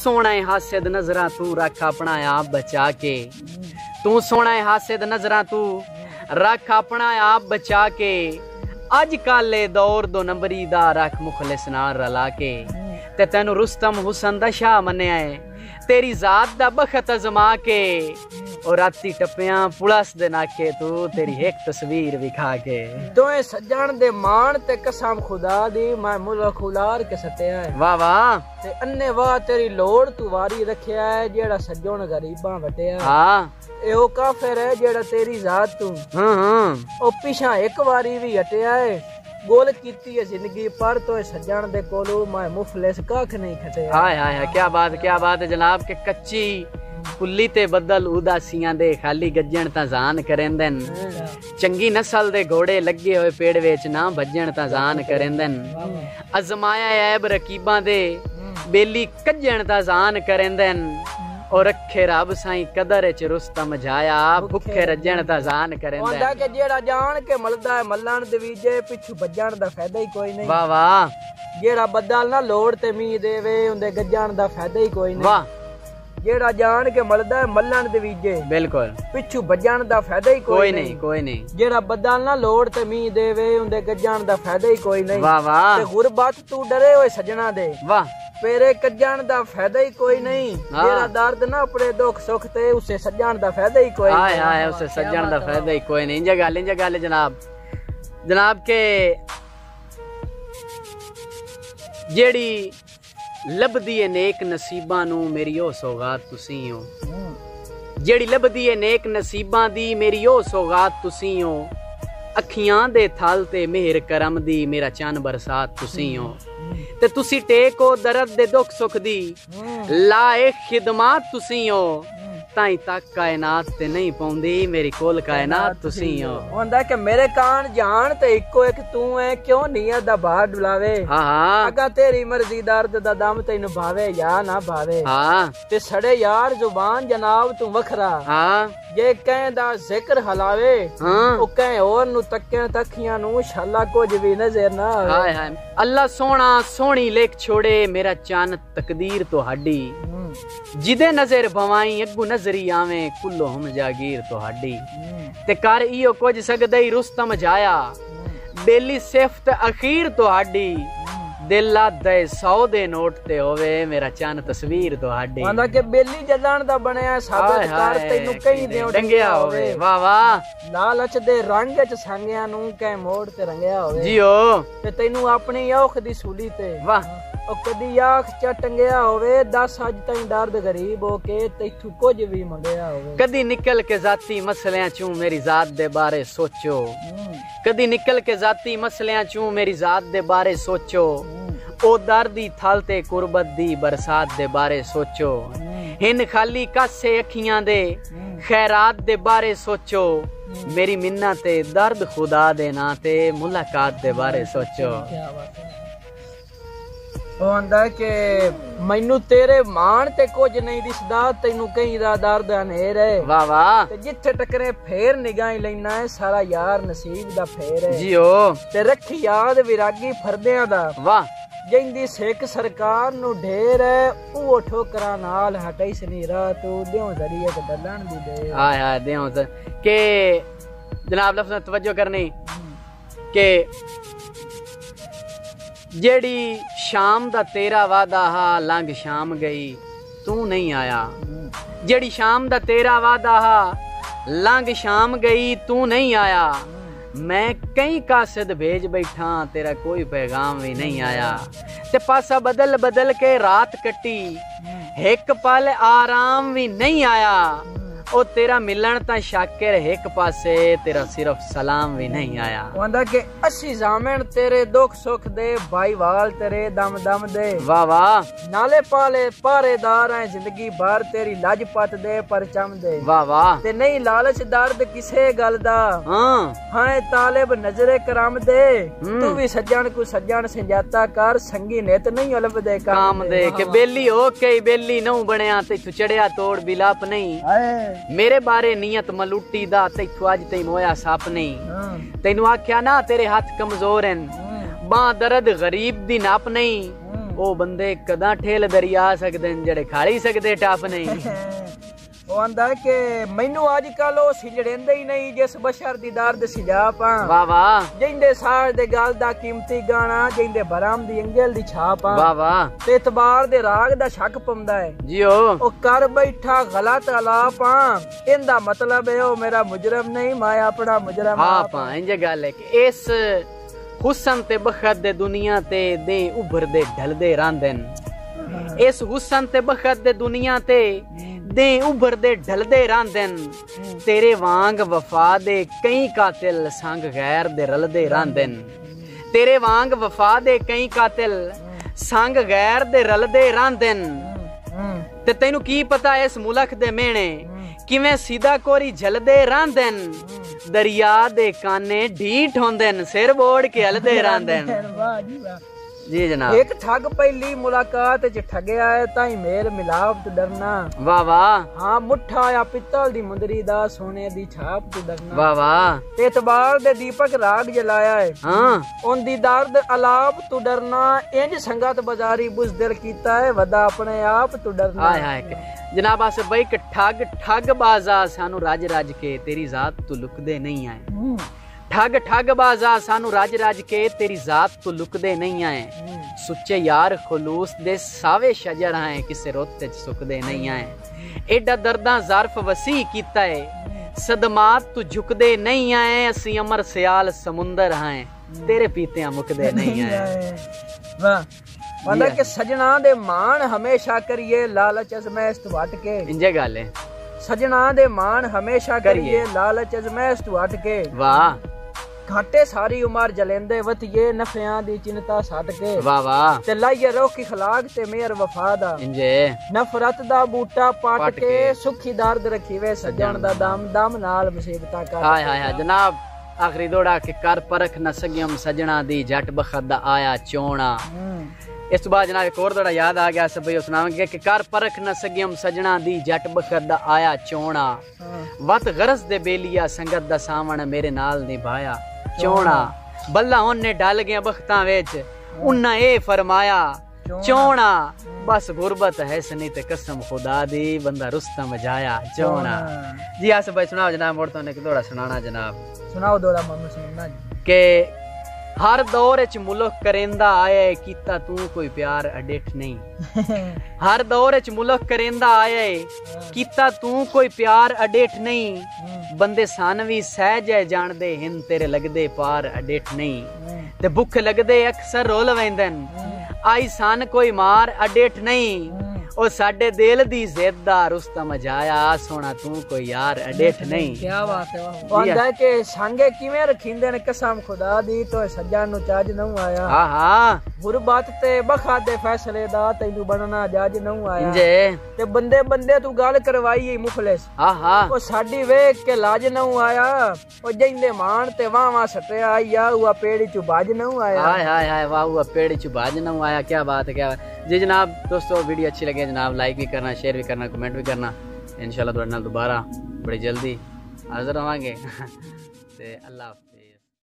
सोना है हासिद नजरा तू रख अपना आप बचा के, तू सोना है हासिद नजरा तू रख अपना आप बचा के, अज कल दौर दो नंबरी दा रख मुखलिस नाल रला के, ते तेनू रुस्तम हुसन दा शाह मन्निया है, तेरी जात दा बखत अजमा के, और राती टप्पियां पुलस दे नाके तू तेरी एक तस्वीर विखा के। दोए सज्जन दे मान ते कसम खुदा दी मैं मुल्क खुलार के सटिया है। वाह वाह। ते अन्ने वाह तेरी लोड़ तू वारी रखिया है, जेड़ा सज्जन गरीबां वटिया। हां ए ओ काफिर है जेड़ा तेरी जात तू ओ पिछा एक वारी भी हटिया है। गोल कीती है जिंदगी पर तो सज्जन दे कोलो मैं मुफलिस कख नहीं खटे। हाय हाय क्या बात है जनाब के कच्ची पुल्ली ते बदल उदासियां दे खाली गज्जण ता जान करेंदन, चंगी नस्ल दे घोड़े लगे हुए पेड़ विच ना भज्जण ता जान करेंदन, अजमाया ऐब रकीबां दे बेली कज्जण ता जान करेंदन, और रखे रब साईं कदर च रुस्तम जाया भुखे रज्जण दा जान करेंदा। ओंदा के जेड़ा जान के मलदा है मल्लान दे वीजे पिछू भज्जण दा फायदा ही कोई नहीं। वाह वाह। जेड़ा बदल ना लोड़ ते मी देवे उंदे गज्जण दा फायदा ही कोई नहीं। वाह। जेड़ा जान के मलदा है मल्लान दे वीजे बिल्कुल पिछू भज्जण दा फायदा ही कोई नहीं। जेड़ा बदल ना लोड़ ते मी देवे उंदे गज्जण दा फायदा ही कोई नहीं। वाह वाह। ते गुरबत तू डरे होए सजना दे वाह पेरे कज्जण दा फायदा ही कोई नहीं। जेड़ा दर्द ना अपने दुख सुख ते उसे सज्जण दा फायदा ही कोई नहीं। हाय उसे सज्जण दा फायदा ही कोई नहीं। इंज गल जनाब के जेड़ी लभदी है नेक नसीबां नू मेरी ओ सौगात तुसी हो, जेड़ी लभदी है नेक नसीबां दी मेरी ओ सौगात तुसी हो, अखियां दे थल ते मेहर करम दी मेरा चन बरसात तुसी हो, ते तुसी टेको दर्द दे दुख सुख दी लाए खिदमात तुसी हो, ताई तक कायनात ते नहीं पौंदी मेरी कोल कायनात तुसी हो। हुंदा कि मेरे कान जान ते इको एक तू है क्यों नीयत दा बाहर डुलावे। हां अगा तेरी मर्जी दर्द दा दम तैनू भावे या ना भावे। हां ते सड़े यार जुबान जनाब तू वखरा। हां जे कहीं दा जिक्र हलावे ओ कहीं और नु तक्के तखियां नु शाला कुछ भी नजर ना आवे। हाय हाय अल्लाह सोना सोनी लेख छोड़े मेरा चन तकदीर तो हाडी, जिदे नजर भवाई अगू नजरी आवे कुल्लो हम जागीर तो हाडी, ते कर इयो कुछ सकदई रुस्तम जाया बेली सिफ्त अखीर तो हाडी, दिला दे 100 दे नोट ते होवे मेरा चन तस्वीर तो हाडी। आंदा के बेली जलान दा बनया साबित कर तैनू कई देव डंगिया होवे। वाह वाह। लालच दे रंग च संगिया नु कै मोड़ ते रंगिया होवे जियो, ते तैनू अपनी औख दी सूली ते वाह ओ कदी आख च टंगिया होवे 10 अज ताईं दर्द गरीब हो के तैथू कुछ भी मंगया होवे। कदी निकल के जाती मसलियां चूं मेरी जात दे बारे सोचो, कदी निकल के जाती मसलियां चूं मेरी जात दे बारे सोचो, ओ दर्दी थल ते कुर्बत दी बरसात दे बारे सोचो, हिन खाली कासे अखियां दे खैरात दे बारे सोचो, मेरी मिन्ना ते दर्द खुदा दे ना ते मुलाकात दे बारे सोचो। होंदा के मैनू तेरे मान ते कुछ नहीं दिसदा तैनू कहीं दा दर्द अनेर है। वाह वाह। ते जिथे टकरे फेर निगाह लेना है सारा यार नसीब दा फेर है जियो, ते रखी याद विरागी फरदियां दा। वाह। जिंदी सिख सरकार नु ढेर है ओ ठोकरा नाल हटई सनीरा तू देओ जरिए ते डलन दी दे। हाय हाय देओ के जनाब लफ्ज़ तवज्जो करनी के जेड़ी शाम दा तेरा वादा हा लंघ शाम गई तू नहीं आया, जेड़ी शाम दा तेरा वादा हा लंघ शाम गई तू नहीं आया, मैं कई कासिद भेज बैठा तेरा कोई पैगाम भी नहीं आया, ते पासा बदल बदल के रात कटी एक पल आराम भी नहीं आया, ओ तेरा मिलन ता शाकिर एक पासे तेरा सिर्फ सलाम भी नहीं आया। वंदा के अस्सी जामन तेरे दुख सुख दे भाई वाल तेरे दम दम दे। वाह वाह। नाले पाले पारेदार है जिंदगी भर तेरी लाजपत दे परचम दे। वाह वाह। ते नहीं लालच दर्द किसे गल दा। हां तालिब नजरे करम दे, तू भी सज्जन को सज्जन संजाता कर संगी नित नहीं उलभ दे काम दे के बेली हो के बेली नौ बनया ते तू चढ़िया तोड़ बिलाप नहीं, मेरे बारे नियत मलूटी दा तैथू अज तई मोया सप नहीं, तैनू आख्या ना तेरे हाथ कमजोर हैं बां दर्द गरीब दी नाप नहीं, ਉਹ ਬੰਦੇ ਕਦਾਂ ਠੇਲ ਦਰਿਆ ਸਕਦੇ ਨੇ ਜਿਹੜੇ ਖਾਲੀ ਸਕਦੇ ਟੱਪ ਨਹੀਂ ਉਹ ਆਂਦਾ ਕਿ ਮੈਨੂੰ ਅੱਜ ਕੱਲ ਉਹ ਸਿਲੜੇਂਦੇ ਹੀ ਨਹੀਂ ਜਿਸ ਬਸ਼ਰ ਦੀ ਦਰਦ ਸਿਜਾ ਪਾ ਵਾਹ ਵਾਹ ਜਿੰਦੇ ਸਾਜ ਦੇ ਗਲ ਦਾ ਕੀਮਤੀ ਗਾਣਾ ਜਿੰਦੇ ਬਰਾਮ ਦੀ ਅੰਗਲ ਦੀ ਛਾਪ ਆ ਵਾਹ ਵਾਹ ਤੇ ਇਤਬਾਰ ਦੇ ਰਾਗ ਦਾ ਸ਼ੱਕ ਪੰਦਾ ਹੈ ਜੀਓ ਉਹ ਕਰ ਬੈਠਾ ਗਲਤ ਅਲਾਪ ਆ ਇਹਦਾ ਮਤਲਬ ਹੈ ਉਹ ਮੇਰਾ ਮੁਜਰਮ ਨਹੀਂ ਮੈਂ ਆਪਣਾ ਮੁਜਰਮ ਆਪਾ ਇੰਜ ਗੱਲ ਹੈ ਕਿ ਇਸ ਹੁਸਨ ਤੇ ਬਖਤ ਦੇ ਦੁਨੀਆ ਤੇ ਦੇ ਉਭਰਦੇ ਢਲਦੇ ਰਹਿੰਦੇ ਨੇ ਇਸ ਹੁਸਨ ਤੇ ਬਖਤ ਦੇ ਦੁਨੀਆ ਤੇ ਦੇ ਉਭਰਦੇ ਢਲਦੇ ਰਹਿੰਦੇ ਨੇ ਤੇਰੇ ਵਾਂਗ ਵਫਾ ਦੇ ਕਈ ਕਾਤਿਲ ਸੰਗ ਗੈਰ ਦੇ ਰਲਦੇ ਰਹਿੰਦੇ ਨੇ ਤੇਰੇ ਵਾਂਗ ਵਫਾ ਦੇ ਕਈ ਕਾਤਿਲ ਸੰਗ ਗੈਰ ਦੇ ਰਲਦੇ ਰਹਿੰਦੇ ਨੇ ਤੇ ਤੈਨੂੰ ਕੀ ਪਤਾ ਇਸ ਮੁਲਕ ਦੇ ਮਿਹਣੇ ਕਿਵੇਂ ਸਿੱਧਾ ਕੋਰੀ ਝਲਦੇ ਰਹਿੰਦੇ ਨੇ ਦਰਿਆ ਦੇ ਕਾਨੇ ਢੀਠ ਹੁੰਦੇ ਨੇ ਸਿਰ ਬੋੜ ਕੇ ਹਲਦੇ ਰਹਿੰਦੇ ਨੇ ਵਾਹ ਜੀ ਵਾਹ जी जनाब एक ठग पहली मुलाकात च ठगया है ताई मेल मिलाप तू डरना वाह वाह हाँ मुठा या पित्तल दी मुंदरी दा सोने दी छाप तू डरना वाह वाह एतबार दे दीपक राग जलाया है हाँ उन दी दर्द अलाप तू डरना इंज संगत बाजारी बुज़दिल कीता है वदा अपने आप तू डरना हाय हाय जनाब आसे भाई कि ठग बाजा सानू राज राज के तेरी जात तू लुकदे नहीं आए ठग ठग बाजा सानू राज राज के तेरी जात तो लुकदे नहीं आए सुच्चे यार खुलूस दे सावे शजर आए किसे रोते सुकदे नहीं आए एडा दर्दा ज़र्फ वसी कीता है सदमात तू झुकदे नहीं आए असी अमर सियाल समुंदर आए तेरे पीते मुकदे नहीं आए वाह मतलब कि सजना दे मान हमेशा करिए लालच अजमैश तू हट के इंजे गल है सजना दे मान हमेशा करिए लालच अजमैश तू हट के वाह घाटे सारी उमर जलेंदे वतिए नफियां दी चिंता सट के वाह वाह ते लाइए रोक अखलाक ते मेहर वफा दा इंजे नफरत दा बूटा पट के सुखी दर्द रखीवे सजन दा दम दम नाल मुसीबतां काट हाय हाय हाय जनाब आखिरी दौड़ा के कर परख न सगियम सजना दी जट बखत दा आया चोणा इस तो बाद जनाब एक और दौड़ा याद आ गया सब भाई सुनावेंगे कि कर परख न सगियम सजना दी जट बखत दा आया चोणा वत गरज दे बेलिया संगत दा सावण मेरे नाल निभाया चोणा बल्ला उन्ने डाल गया बख्तां विच उन्ना ए फरमाया चोणा बस गुरबत है सनी ते कसम खुदा दी बंदा रुस्तम जाया चोणा जी आस भाई सुनाओ जनाब मोड़ तो ने दौड़ा सुनाना जनाब सुनाओ दौड़ा मम्मी सुनना जी के हर दौर च मुल्क करेंदा आया कीता तू कोई प्यार अडेठ नहीं हर दौर च मुल्क करेंदा आया कीता तू कोई प्यार अडेठ नहीं बंदे सन भी सहज है जानदे हिन तेरे लगदे पार अडेठ नहीं ते भुख लगदे अक्सर रोल वेंदन आई सन कोई मार अडेठ नहीं ओ साडे दिल दी जिद दा रुस्तम जाया सोना तू कोई यार अडेठ नहीं क्या बात है आंदा के संगे किवें रखिंदे ने कसम खुदा दी तो सज्जन नु चाज न आया हां हां गुरबत ते बखा दे फैसले दा तैनू बनना जज न आया जे ते बंदे बंदे तू गल करवाई मुखलिस हां हां ओ साडी वेख के लाज न आया ओ जिंदे मान ते वावा सटया आया हुआ पेड़ी च बाज न आया हाय हाय हाय वाह हुआ पेड़ी च बाज न आया क्या बात है क्या जी जनाब दोस्तों वीडियो अच्छी लगे जनाब लाइक भी करना शेयर भी करना कमेंट भी करना इंशाल्लाह दोबारा बड़ी जल्दी हाजिर होवांगे ते अल्लाह